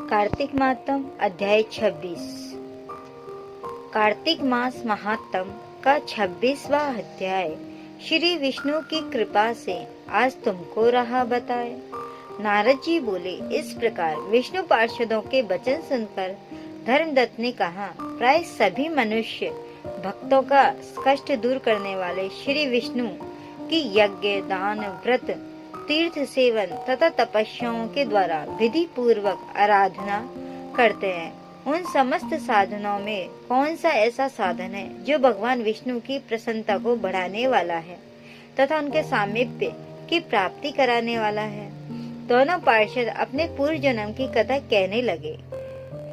कार्तिक मातम अध्याय 26। कार्तिक मास महात्म का 26वां अध्याय। श्री विष्णु की कृपा से आज तुमको रहा बताए। नारद जी बोले, इस प्रकार विष्णु पार्षदों के वचन सुनकर धर्मदत्त ने कहा, प्राय सभी मनुष्य भक्तों का कष्ट दूर करने वाले श्री विष्णु की यज्ञ, दान, व्रत, तीर्थ सेवन तथा तपस्याओं के द्वारा विधि पूर्वक आराधना करते हैं। उन समस्त साधनों में कौन सा ऐसा साधन है जो भगवान विष्णु की प्रसन्नता को बढ़ाने वाला है तथा उनके सामीप्य की प्राप्ति कराने वाला है। दोनों पार्षद अपने पूर्व जन्म की कथा कहने लगे।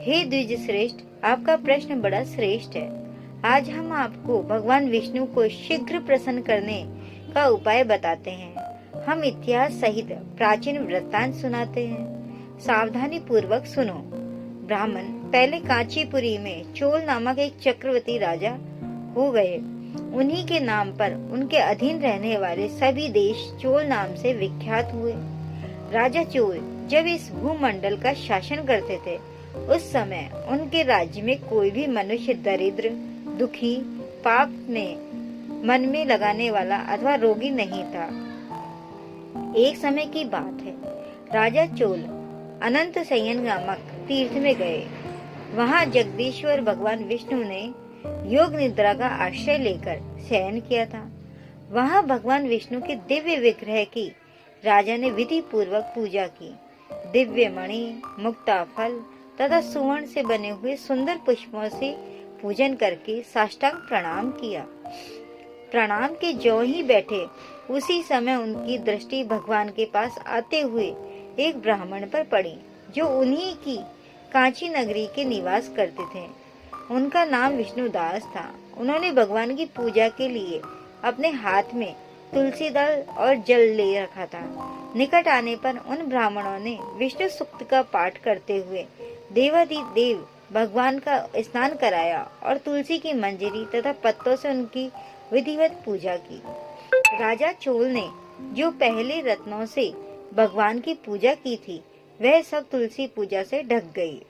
हे द्विज श्रेष्ठ, आपका प्रश्न बड़ा श्रेष्ठ है। आज हम आपको भगवान विष्णु को शीघ्र प्रसन्न करने का उपाय बताते हैं। हम इतिहास सहित प्राचीन वृत्तांत सुनाते हैं, सावधानी पूर्वक सुनो। ब्राह्मण पहले कांचीपुरी में चोल नामक एक चक्रवर्ती राजा हो गए। उन्हीं के नाम पर उनके अधीन रहने वाले सभी देश चोल नाम से विख्यात हुए। राजा चोल जब इस भूमंडल का शासन करते थे, उस समय उनके राज्य में कोई भी मनुष्य दरिद्र, दुखी, पाप ने मन में लगाने वाला अथवा रोगी नहीं था। एक समय की बात है, राजा चोल अनंत शयन नामक तीर्थ में गए। वहां जगदीश्वर भगवान विष्णु ने योग निद्रा का आश्रय लेकर शयन किया था। वहां भगवान विष्णु के दिव्य विग्रह की राजा ने विधि पूर्वक पूजा की। दिव्य मणि, मुक्ता फल तथा सुवर्ण से बने हुए सुंदर पुष्पों से पूजन करके साष्टांग प्रणाम किया। प्रणाम के ज्यों ही बैठे, उसी समय उनकी दृष्टि भगवान के पास आते हुए एक ब्राह्मण पर पड़ी, जो उन्हीं की कांची नगरी के निवास करते थे। उनका नाम विष्णुदास था। उन्होंने भगवान की पूजा के लिए अपने हाथ में तुलसी दल और जल ले रखा था। निकट आने पर उन ब्राह्मणों ने विष्णु सूक्त का पाठ करते हुए देवाधिदेव भगवान का स्नान कराया और तुलसी की मंजरी तथा पत्तों से उनकी विधिवत पूजा की। राजा चोल ने जो पहले रत्नों से भगवान की पूजा की थी, वह सब तुलसी पूजा से ढक गई।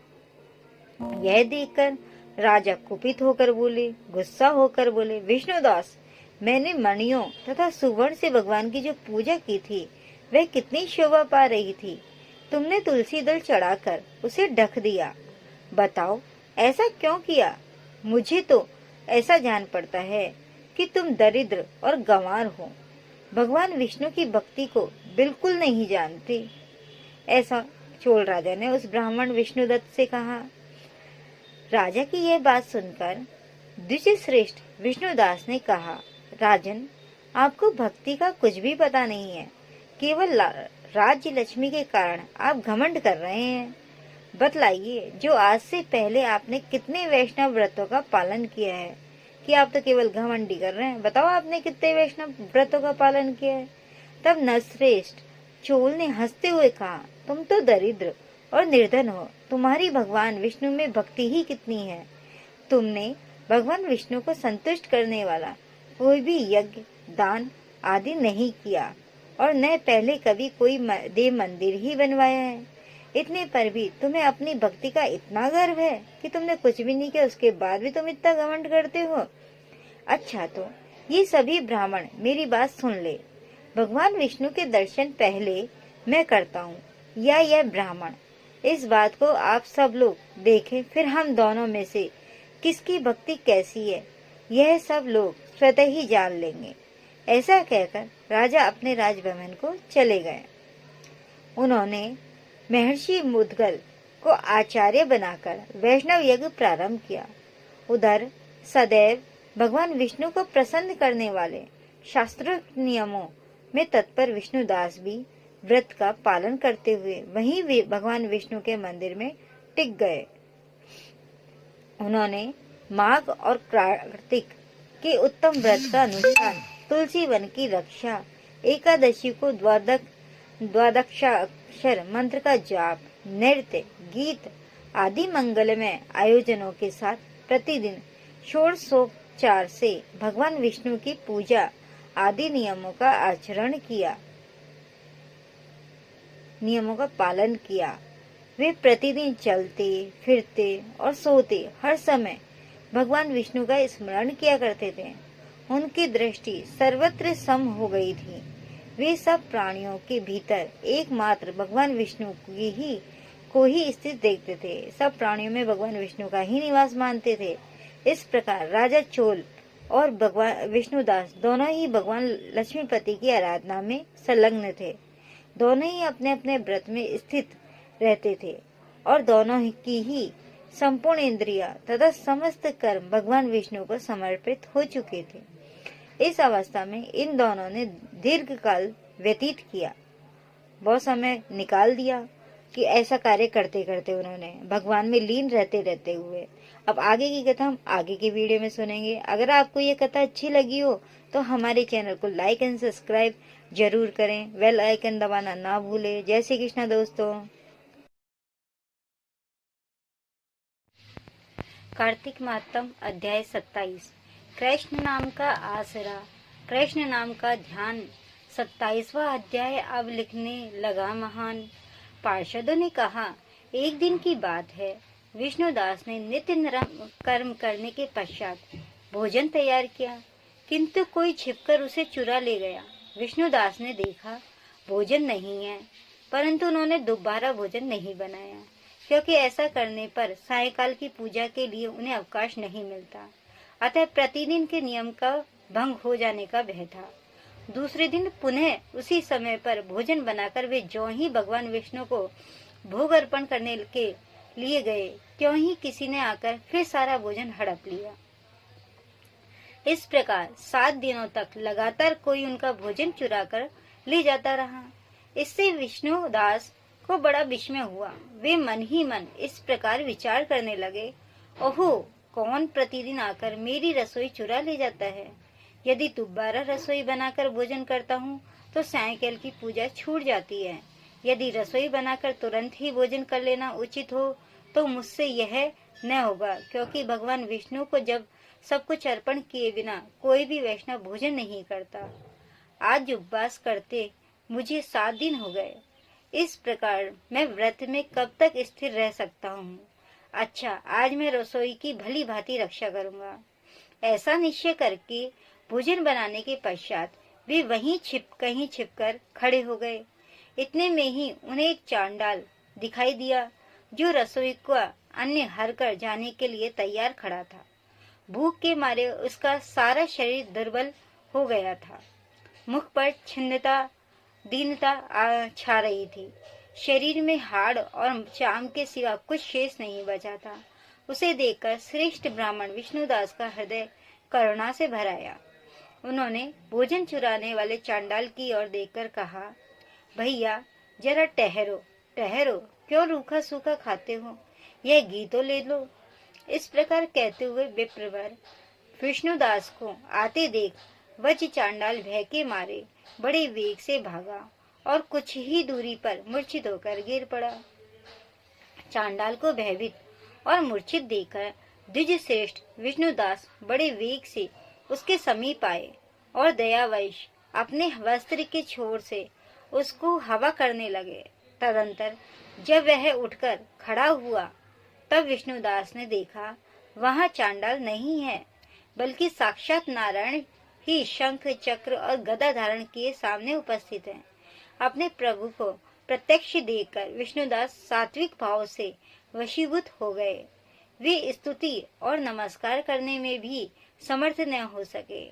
यह देखकर राजा कुपित होकर बोले, गुस्सा होकर बोले, विष्णुदास, मैंने मणियों तथा सुवर्ण से भगवान की जो पूजा की थी, वह कितनी शोभा पा रही थी। तुमने तुलसी दल चढ़ाकर उसे ढक दिया। बताओ, ऐसा क्यों किया? मुझे तो ऐसा जान पड़ता है कि तुम दरिद्र और गंवार हो, भगवान विष्णु की भक्ति को बिल्कुल नहीं जानते। ऐसा चोल राजा ने उस ब्राह्मण विष्णुदत्त से कहा। राजा की यह बात सुनकर द्विज श्रेष्ठ विष्णुदास ने कहा, राजन, आपको भक्ति का कुछ भी पता नहीं है। केवल राज्य लक्ष्मी के कारण आप घमंड कर रहे हैं। बतलाइए, जो आज से पहले आपने कितने वैष्णव व्रतों का पालन किया है कि आप तो केवल घमंडी कर रहे हैं। बताओ, आपने कितने वैष्णव व्रतों का पालन किया है? तब नरश्रेष्ठ चोल ने हंसते हुए कहा, तुम तो दरिद्र और निर्धन हो, तुम्हारी भगवान विष्णु में भक्ति ही कितनी है। तुमने भगवान विष्णु को संतुष्ट करने वाला कोई भी यज्ञ, दान आदि नहीं किया और न पहले कभी कोई देव मंदिर ही बनवाया है। इतने पर भी तुम्हें अपनी भक्ति का इतना गर्व है कि तुमने कुछ भी नहीं किया, उसके बाद भी तुम इतना घमंड करते हो। अच्छा, तो ये सभी ब्राह्मण मेरी बात सुन ले। भगवान विष्णु के दर्शन पहले मैं करता हूँ या यह ब्राह्मण। इस बात को आप सब लोग देखें, फिर हम दोनों में से किसकी भक्ति कैसी है, यह सब लोग स्वतः ही जान लेंगे। ऐसा कहकर राजा अपने राजभवन को चले गए। उन्होंने महर्षि मुद्गल को आचार्य बनाकर वैष्णव यज्ञ प्रारंभ किया। उधर सदैव भगवान विष्णु को प्रसन्न करने वाले शास्त्रोक्त नियमों में तत्पर विष्णुदास भी व्रत का पालन करते हुए वहीं वे भगवान विष्णु के मंदिर में टिक गए। उन्होंने माघ और कार्तिक के उत्तम व्रत का अनुष्ठान, तुलसी वन की रक्षा, एकादशी को द्वादशाक्षर मंत्र का जाप, नृत्य, गीत आदि मंगलमय आयोजनों के साथ प्रतिदिन षोडशोपचार से भगवान विष्णु की पूजा आदि नियमों का आचरण किया, नियमों का पालन किया। वे प्रतिदिन चलते फिरते और सोते हर समय भगवान विष्णु का स्मरण किया करते थे। उनकी दृष्टि सर्वत्र सम हो गई थी। वे सब प्राणियों के भीतर एकमात्र भगवान विष्णु को ही स्थित देखते थे। सब प्राणियों में भगवान विष्णु का ही निवास मानते थे। इस प्रकार राजा चोल और भगवान विष्णुदास दोनों ही भगवान लक्ष्मीपति की आराधना में संलग्न थे। दोनों ही अपने अपने व्रत में स्थित रहते थे और दोनों की ही संपूर्ण इंद्रिया तथा समस्त कर्म भगवान विष्णु को समर्पित हो चुके थे। इस अवस्था में इन दोनों ने दीर्घ काल व्यतीत किया, बहुत समय निकाल दिया कि ऐसा कार्य करते करते उन्होंने भगवान में लीन रहते रहते हुए। अब आगे की कथा हम आगे की वीडियो में सुनेंगे। अगर आपको ये कथा अच्छी लगी हो तो हमारे चैनल को लाइक एंड सब्सक्राइब जरूर करें, बेल आइकन दबाना ना भूलें। जय श्री कृष्ण दोस्तों। कार्तिक मातम अध्याय 27। कृष्ण नाम का आसरा, कृष्ण नाम का ध्यान। 27वां अध्याय अब लिखने लगा महान। पार्षदों ने कहा, एक दिन की बात है, विष्णुदास ने नित्य कर्म करने के पश्चात भोजन तैयार किया, किंतु कोई छिपकर उसे चुरा ले गया। विष्णुदास ने देखा भोजन नहीं है, परंतु उन्होंने दोबारा भोजन नहीं बनाया, क्योंकि ऐसा करने पर सायंकाल की पूजा के लिए उन्हें अवकाश नहीं मिलता। अतः प्रतिदिन के नियम का भंग हो जाने का भय था। दूसरे दिन पुनः उसी समय पर भोजन बनाकर वे ज्यों ही भगवान विष्णु को भोग अर्पण करने के लिए गए, त्यों ही किसी ने आकर फिर सारा भोजन हड़प लिया। इस प्रकार 7 दिनों तक लगातार कोई उनका भोजन चुरा कर ले जाता रहा। इससे विष्णुदास को बड़ा विस्मय हुआ। वे मन ही मन इस प्रकार विचार करने लगे, ओहो, कौन प्रतिदिन आकर मेरी रसोई चुरा ले जाता है। यदि दोबारा रसोई बनाकर भोजन करता हूँ तो सायंकाल की पूजा छूट जाती है। यदि रसोई बनाकर तुरंत ही भोजन कर लेना उचित हो तो मुझसे यह न होगा, क्योंकि भगवान विष्णु को जब सब कुछ अर्पण किए बिना कोई भी वैष्णव भोजन नहीं करता। आज उपवास करते मुझे 7 दिन हो गए। इस प्रकार मैं व्रत में कब तक स्थिर रह सकता हूँ। अच्छा, आज मैं रसोई की भली भांति रक्षा करूँगा। ऐसा निश्चय करके भोजन बनाने के पश्चात वे कहीं छिपकर खड़े हो गए। इतने में ही उन्हें एक चांडाल दिखाई दिया, जो रसोई का अन्न हर कर जाने के लिए तैयार खड़ा था। भूख के मारे उसका सारा शरीर दुर्बल हो गया था। मुख पर छिन्नता दीनता छा रही थी। शरीर में हाड़ और चाम के सिवा कुछ शेष नहीं बचा था। उसे देखकर श्रेष्ठ ब्राह्मण विष्णुदास का हृदय करुणा से भर आया। उन्होंने भोजन चुराने वाले चांडाल की ओर देखकर कहा, भैया जरा ठहरो ठहरो, क्यों रूखा सूखा खाते हो, यह घी तो ले लो। इस प्रकार कहते हुए विप्रवर विष्णुदास को आते देख वज्र चांडाल भय के मारे बड़े वेग से भागा और कुछ ही दूरी पर मूर्छित होकर गिर पड़ा। चांडाल को भयभीत और मूर्छित देखकर द्विज श्रेष्ठ विष्णुदास बड़े वेग से उसके समीप आए और दयावश अपने वस्त्र के छोर से उसको हवा करने लगे। तदंतर जब वह उठकर खड़ा हुआ तब विष्णुदास ने देखा वहां चांडाल नहीं है, बल्कि साक्षात नारायण ही शंख चक्र और गदा धारण किए सामने उपस्थित हैं। अपने प्रभु को प्रत्यक्ष देखकर विष्णुदास सात्विक भाव से वशीभूत हो गए। वे स्तुति और नमस्कार करने में भी समर्थ न हो सके,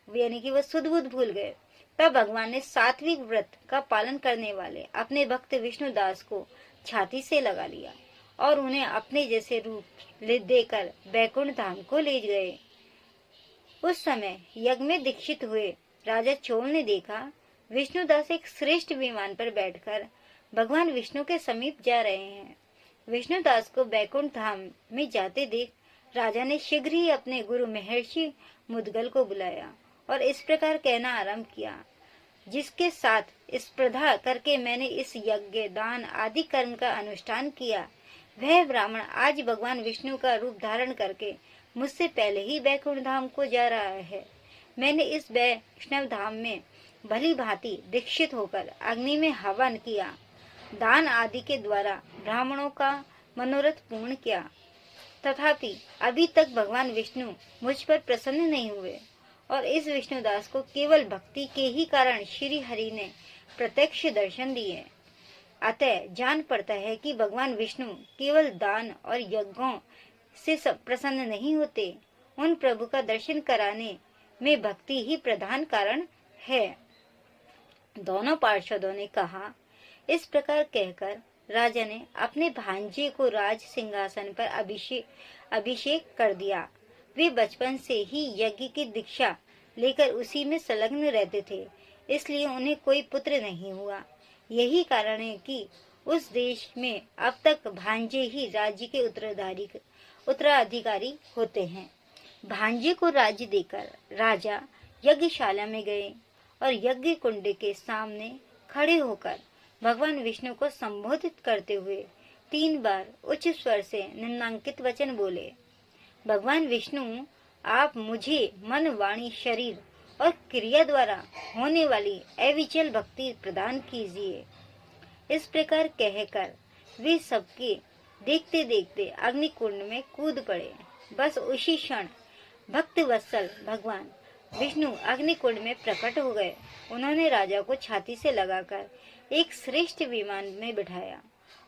यानी कि वह सुध-बुध भूल गए। तब भगवान ने सात्विक व्रत का पालन करने वाले अपने भक्त विष्णुदास को छाती से लगा लिया और उन्हें अपने जैसे रूप देकर बैकुंठ धाम को ले गए। उस समय यज्ञ में दीक्षित हुए राजा चोल ने देखा विष्णुदास एक श्रेष्ठ विमान पर बैठकर भगवान विष्णु के समीप जा रहे हैं। विष्णुदास को बैकुंठ धाम में जाते देख राजा ने शीघ्र ही अपने गुरु महर्षि मुद्गल को बुलाया और इस प्रकार कहना आरंभ किया, जिसके साथ स्पर्धा करके मैंने इस यज्ञ दान आदि कर्म का अनुष्ठान किया, वह ब्राह्मण आज भगवान विष्णु का रूप धारण करके मुझसे पहले ही बैकुंठ धाम को जा रहा है। मैंने इस वैष्णव धाम में भली भांति दीक्षित होकर अग्नि में हवन किया, दान आदि के द्वारा ब्राह्मणों का मनोरथ पूर्ण किया, तथापि अभी तक भगवान विष्णु मुझ पर प्रसन्न नहीं हुए और इस विष्णुदास को केवल भक्ति के ही कारण श्री हरि ने प्रत्यक्ष दर्शन दिए। अतः जान पड़ता है कि भगवान विष्णु केवल दान और यज्ञों से सब प्रसन्न नहीं होते, उन प्रभु का दर्शन कराने में भक्ति ही प्रधान कारण है। दोनों पार्षदों ने कहा। इस प्रकार कहकर राजा ने अपने भांजे को राज सिंहासन पर अभिषेक कर दिया। वे बचपन से ही यज्ञ की दीक्षा लेकर उसी में संलग्न रहते थे, इसलिए उन्हें कोई पुत्र नहीं हुआ। यही कारण है कि उस देश में अब तक भांजे ही राज्य के उत्तराधिकारी होते हैं। भांजे को राज्य देकर राजा यज्ञशाला में गए और यज्ञ कुंड के सामने खड़े होकर भगवान विष्णु को संबोधित करते हुए 3 बार उच्च स्वर से निम्नांकित वचन बोले। भगवान विष्णु, आप मुझे मन, वाणी, शरीर और क्रिया द्वारा होने वाली अविचल भक्ति प्रदान कीजिए। इस प्रकार कहकर वे सबके देखते देखते अग्निकुंड में कूद पड़े। बस उसी क्षण भक्त वत्सल भगवान विष्णु अग्निकुंड में प्रकट हो गए। उन्होंने राजा को छाती से लगाकर एक श्रेष्ठ विमान में बिठाया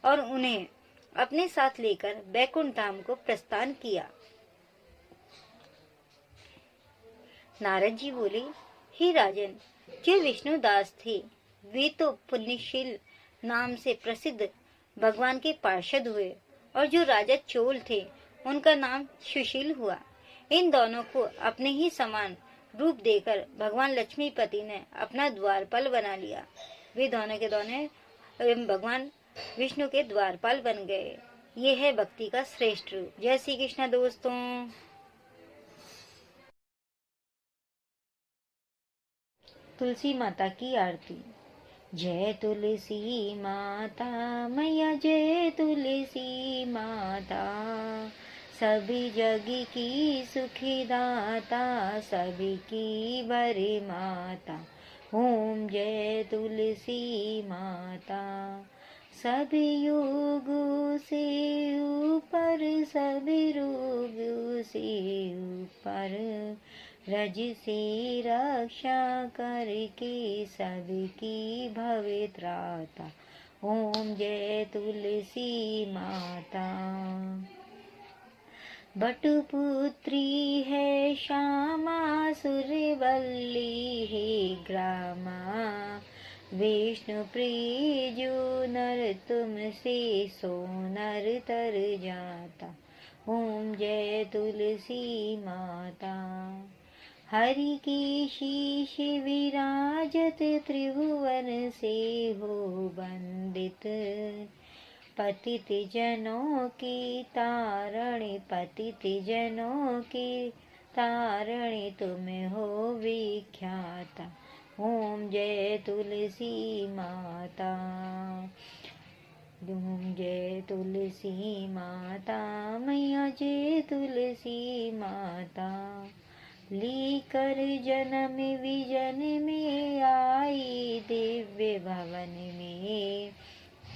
और उन्हें अपने साथ लेकर बैकुंठ धाम को प्रस्थान किया। नारद जी बोले, हे राजन, जो विष्णुदास थे वे तो पुण्यशील नाम से प्रसिद्ध भगवान के पार्षद हुए और जो राजा चोल थे उनका नाम सुशील हुआ। इन दोनों को अपने ही समान रूप देकर भगवान लक्ष्मीपति ने अपना द्वारपाल बना लिया। वे दोनों के दोनों भगवान विष्णु के द्वारपाल बन गए। ये है भक्ति का श्रेष्ठ रूप। जय श्री कृष्ण दोस्तों। तुलसी माता की आरती। जय तुलसी माता मैया, जय तुलसी माता, सभी जग की सुखी दाता, सभी की बरे माता। ओम जय तुलसी माता। सभी योगों से ऊपर, सभी रोगों से ऊपर, रज से रक्षा करके सबकी भवे त्राता। ओम जय तुलसी माता। बटुपुत्री है श्यामा, सुरवल्ली है ग्रामा, विष्णु प्रिय जो नर तुमसे सो नर तर जाता। ओम जय तुलसी माता। हरि की शीश विराजत, त्रिभुवन से हो वंदित, पतित जनों की तारणी, पतित जनों की तारणी, तुम हो विख्याता। ओम जय तुलसी माता। ओम जय तुलसी माता मैया, जय तुलसी माता। लेकर जन्म विजन में आई दिव्य भवन में,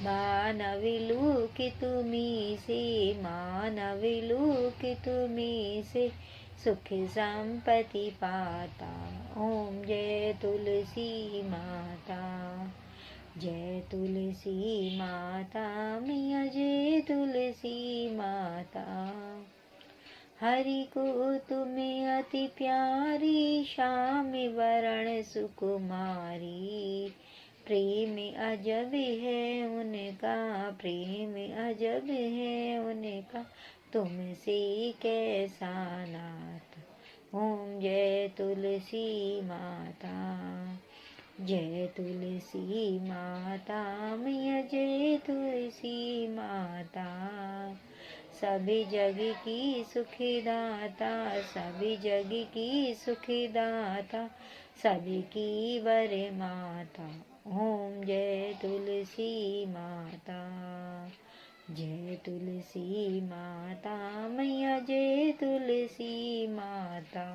मानव लोक तुम्हीं से, मानव लोक तुम्हीं से, सुख संपत्ति पाता। ओम जय तुलसी माता। जय तुलसी माता मैया, जय तुलसी माता। हरि को तुम्हें अति प्यारी, श्याम वरण सुकुमारी, प्रेम अजब है उनका, प्रेम अजब है उनका, तुमसे कैसा नाता। ओम जय तुलसी माता। जय तुलसी माता मैया, जय तुलसी माता। सभी जग की सुखी दाता, सभी जग की सुखी दाता, सभी की वरे माता। ओम जय तुलसी माता। जय तुलसी माता मैया, जय तुलसी माता।